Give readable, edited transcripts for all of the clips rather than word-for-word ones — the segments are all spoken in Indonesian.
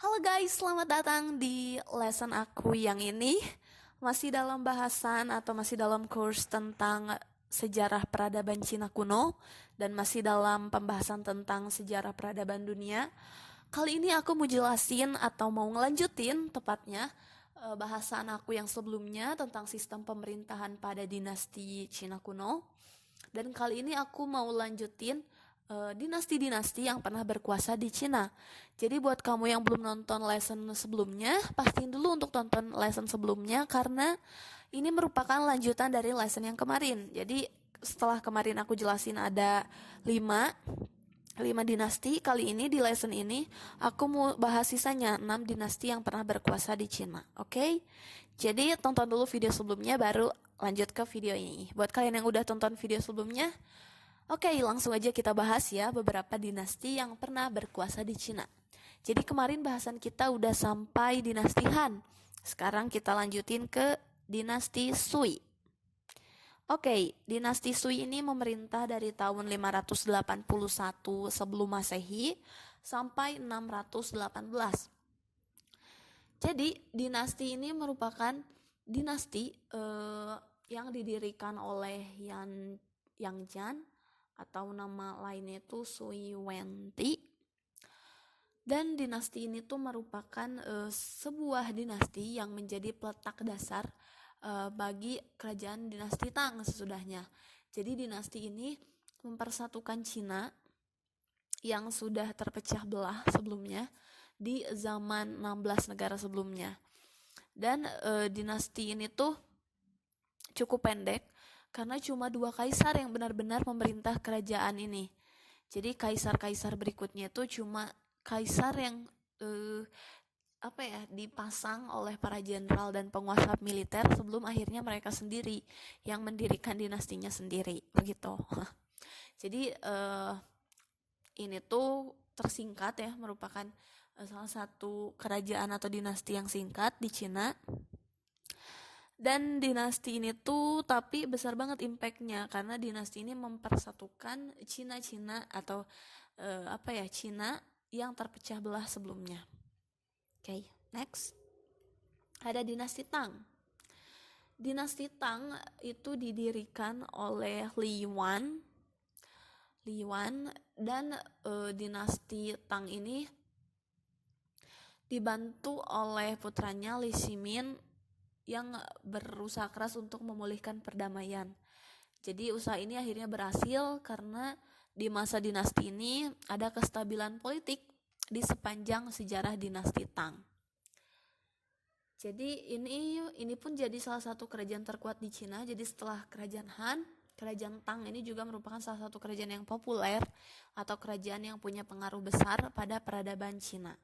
Halo guys, selamat datang di lesson aku yang ini. Masih dalam bahasan atau masih dalam course tentang sejarah peradaban Cina kuno dan masih dalam pembahasan tentang sejarah peradaban dunia. Kali ini aku mau jelasin atau mau ngelanjutin tepatnya bahasan aku yang sebelumnya tentang sistem pemerintahan pada dinasti Cina kuno. Dan kali ini aku mau lanjutin dinasti-dinasti yang pernah berkuasa di Cina. Jadi buat kamu yang belum nonton lesson sebelumnya, pastiin dulu untuk tonton lesson sebelumnya karena ini merupakan lanjutan dari lesson yang kemarin. Jadi setelah kemarin aku jelasin ada 5 dinasti, kali ini di lesson ini aku mau bahas sisanya 6 dinasti yang pernah berkuasa di Cina. Oke? Jadi tonton dulu video sebelumnya baru lanjut ke video ini. Buat kalian yang udah tonton video sebelumnya, oke, langsung aja kita bahas ya beberapa dinasti yang pernah berkuasa di Cina. Jadi kemarin bahasan kita udah sampai dinasti Han. Sekarang kita lanjutin ke dinasti Sui. Oke, dinasti Sui ini memerintah dari tahun 581 sebelum Masehi sampai 618. Jadi dinasti ini merupakan dinasti yang didirikan oleh Yang Jan atau nama lainnya itu Sui Wenti. Dan dinasti ini tuh merupakan sebuah dinasti yang menjadi peletak dasar bagi kerajaan dinasti Tang sesudahnya. Jadi dinasti ini mempersatukan Cina yang sudah terpecah belah sebelumnya di zaman 16 negara sebelumnya. Dan dinasti ini tuh cukup pendek karena cuma 2 kaisar yang benar-benar memerintah kerajaan ini. Jadi kaisar-kaisar berikutnya itu cuma kaisar yang dipasang oleh para jenderal dan penguasa militer sebelum akhirnya mereka sendiri yang mendirikan dinastinya sendiri begitu. Jadi ini tuh tersingkat ya, merupakan salah satu kerajaan atau dinasti yang singkat di Cina. Dan dinasti ini tuh tapi besar banget impactnya karena dinasti ini mempersatukan Cina atau Cina yang terpecah belah sebelumnya. Oke, next. Ada dinasti Tang. Dinasti Tang itu didirikan oleh Li Yuan dan dinasti Tang ini dibantu oleh putranya Li Shimin yang berusaha keras untuk memulihkan perdamaian. Jadi usaha ini akhirnya berhasil karena di masa dinasti ini ada kestabilan politik di sepanjang sejarah dinasti Tang. Jadi ini pun jadi salah satu kerajaan terkuat di Cina. Jadi setelah kerajaan Han, kerajaan Tang ini juga merupakan salah satu kerajaan yang populer atau kerajaan yang punya pengaruh besar pada peradaban Cina.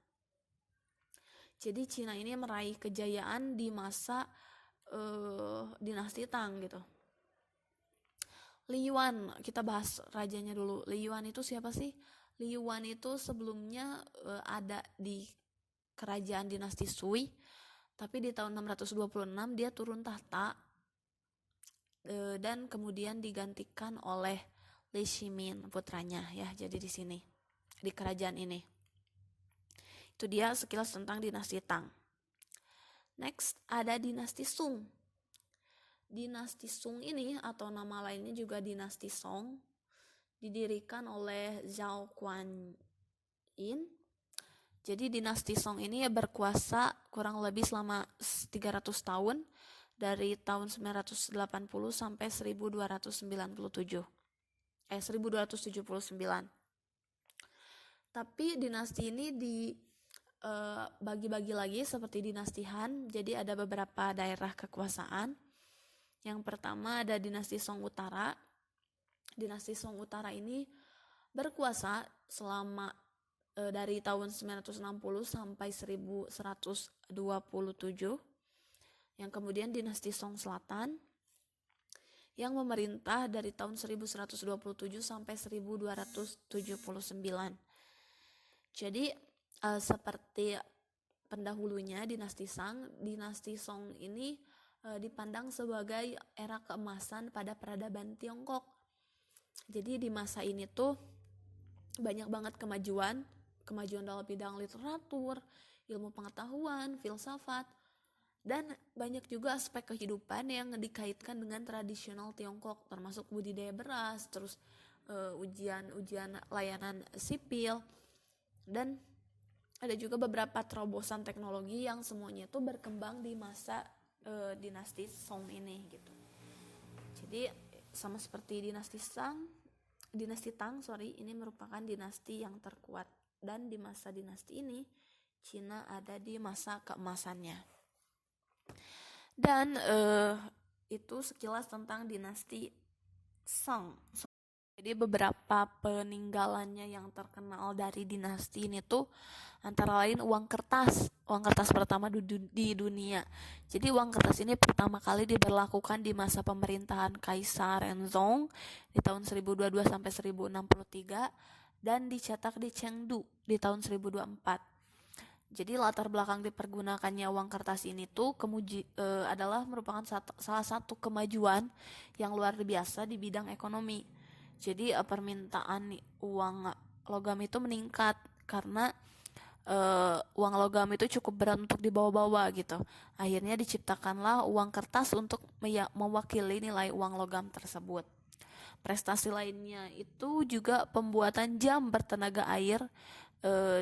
Jadi Cina ini meraih kejayaan di masa dinasti Tang gitu. Li Yuan, kita bahas rajanya dulu. Li Yuan itu siapa sih? Li Yuan itu sebelumnya ada di kerajaan dinasti Sui, tapi di tahun 626 dia turun tahta dan kemudian digantikan oleh Li Shimin putranya ya. Jadi di sini di kerajaan ini. Itu dia sekilas tentang dinasti Tang. Next ada dinasti Sung. Dinasti Sung ini atau nama lainnya juga dinasti Song didirikan oleh Zhao Guanyin. Jadi dinasti Song ini berkuasa kurang lebih selama 300 tahun dari tahun 980 sampai 1297. 1279. Tapi dinasti ini bagi-bagi lagi seperti dinasti Han. Jadi ada beberapa daerah kekuasaan. Yang pertama ada dinasti Song Utara. Dinasti Song Utara ini berkuasa selama dari tahun 960 sampai 1127. Yang kemudian dinasti Song Selatan yang memerintah dari tahun 1127 sampai 1279. Jadi seperti pendahulunya dinasti Shang, dinasti Song ini dipandang sebagai era keemasan pada peradaban Tiongkok. Jadi di masa ini tuh banyak banget kemajuan kemajuan dalam bidang literatur, ilmu pengetahuan, filsafat, dan banyak juga aspek kehidupan yang dikaitkan dengan tradisional Tiongkok, termasuk budidaya beras, terus ujian layanan sipil, dan ada juga beberapa terobosan teknologi yang semuanya itu berkembang di masa dinasti Song ini gitu. Jadi sama seperti dinasti Tang, ini merupakan dinasti yang terkuat, dan di masa dinasti ini Cina ada di masa keemasannya. Dan itu sekilas tentang dinasti Song. Jadi beberapa peninggalannya yang terkenal dari dinasti ini tuh antara lain uang kertas pertama di dunia. Jadi uang kertas ini pertama kali diberlakukan di masa pemerintahan Kaisar Renzong di tahun 1022 sampai 1063 dan dicetak di Chengdu di tahun 1024. Jadi latar belakang dipergunakannya uang kertas ini tuh adalah merupakan salah satu kemajuan yang luar biasa di bidang ekonomi. Jadi permintaan uang logam itu meningkat karena uang logam itu cukup berat untuk dibawa-bawa gitu. Akhirnya diciptakanlah uang kertas untuk mewakili nilai uang logam tersebut. Prestasi lainnya itu juga pembuatan jam bertenaga air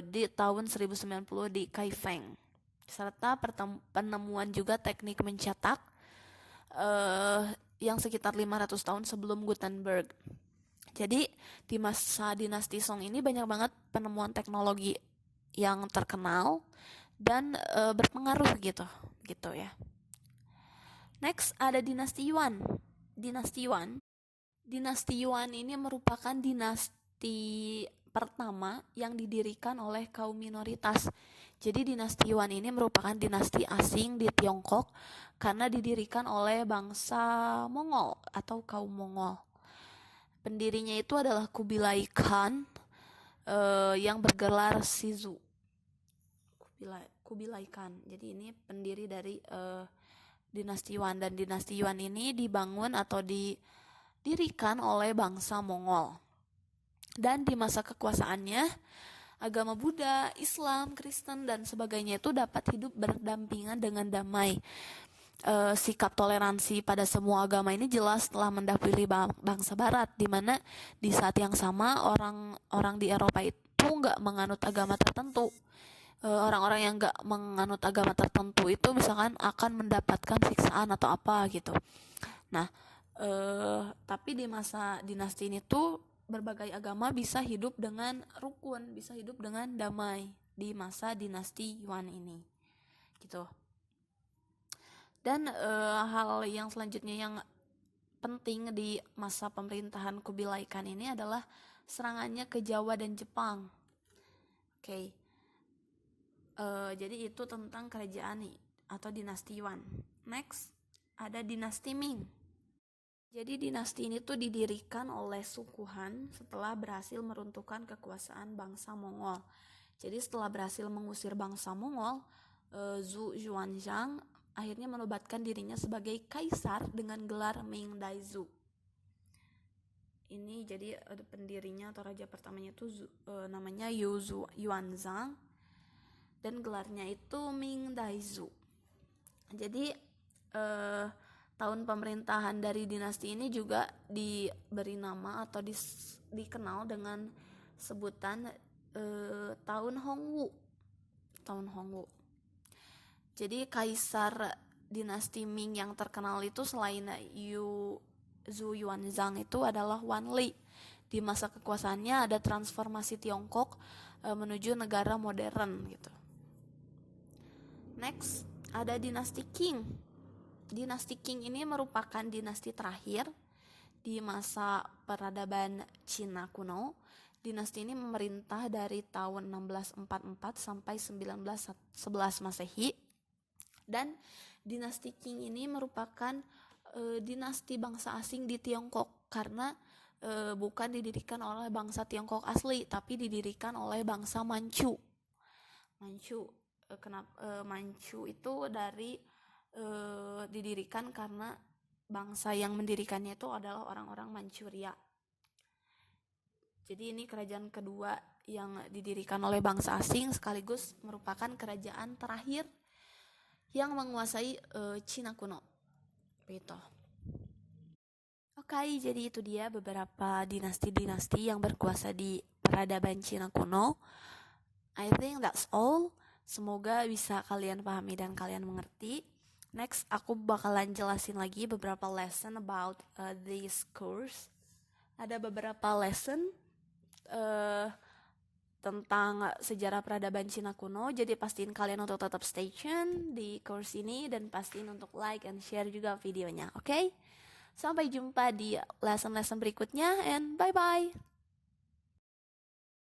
di tahun 1090 di Kaifeng, serta penemuan juga teknik mencetak yang sekitar 500 tahun sebelum Gutenberg. Jadi di masa dinasti Song ini banyak banget penemuan teknologi yang terkenal dan berpengaruh gitu ya. Next ada dinasti Yuan. Dinasti Yuan ini merupakan dinasti pertama yang didirikan oleh kaum minoritas. Jadi dinasti Yuan ini merupakan dinasti asing di Tiongkok karena didirikan oleh bangsa Mongol atau kaum Mongol. Pendirinya itu adalah Kubilai Khan yang bergelar Shizu. Kubilai Khan. Jadi ini pendiri dari dinasti Yuan, dan dinasti Yuan ini dibangun atau didirikan oleh bangsa Mongol. Dan di masa kekuasaannya agama Buddha, Islam, Kristen dan sebagainya itu dapat hidup berdampingan dengan damai. Sikap toleransi pada semua agama ini jelas telah mendahului bangsa Barat, di mana di saat yang sama orang di Eropa itu nggak menganut agama tertentu. Orang-orang yang nggak menganut agama tertentu itu misalkan akan mendapatkan siksaan atau apa gitu. Nah, tapi di masa dinasti ini tuh berbagai agama bisa hidup dengan rukun, bisa hidup dengan damai di masa dinasti Yuan ini gitu. Dan hal yang selanjutnya yang penting di masa pemerintahan Kubilai Khan ini adalah serangannya ke Jawa dan Jepang. Oke. Jadi itu tentang kerajaan atau dinasti Yuan. Next ada dinasti Ming. Jadi dinasti ini tuh didirikan oleh suku Han setelah berhasil meruntuhkan kekuasaan bangsa Mongol. Jadi setelah berhasil mengusir bangsa Mongol, Zhu Xuanzang akhirnya menobatkan dirinya sebagai kaisar dengan gelar Ming Daizu. Ini jadi pendirinya atau raja pertamanya itu namanya Yuanzang dan gelarnya itu Ming Daizu. Jadi tahun pemerintahan dari dinasti ini juga diberi nama atau dikenal dengan sebutan tahun Hongwu. Jadi kaisar dinasti Ming yang terkenal itu selain Zhu Yuanzang itu adalah Wan Li. Di masa kekuasaannya ada transformasi Tiongkok menuju negara modern gitu. Next ada dinasti Qing. Dinasti Qing ini merupakan dinasti terakhir di masa peradaban Cina kuno. Dinasti ini memerintah dari tahun 1644 sampai 1911 Masehi. Dan dinasti Qing ini merupakan dinasti bangsa asing di Tiongkok karena bukan didirikan oleh bangsa Tiongkok asli, tapi didirikan oleh bangsa Manchu. Manchu itu didirikan karena bangsa yang mendirikannya itu adalah orang-orang Manchuria. Jadi ini kerajaan kedua yang didirikan oleh bangsa asing sekaligus merupakan kerajaan terakhir yang menguasai Cina kuno. Begitu. Oke, jadi itu dia beberapa dinasti-dinasti yang berkuasa di peradaban Cina kuno. I think that's all. Semoga bisa kalian pahami dan kalian mengerti. Next, aku bakalan jelasin lagi beberapa lesson about this course. Ada beberapa lesson tentang sejarah peradaban Cina kuno. Jadi pastiin kalian untuk tetap stay tune di course ini dan pastiin untuk like and share juga videonya, oke? Sampai jumpa di lesson-lesson berikutnya and bye-bye!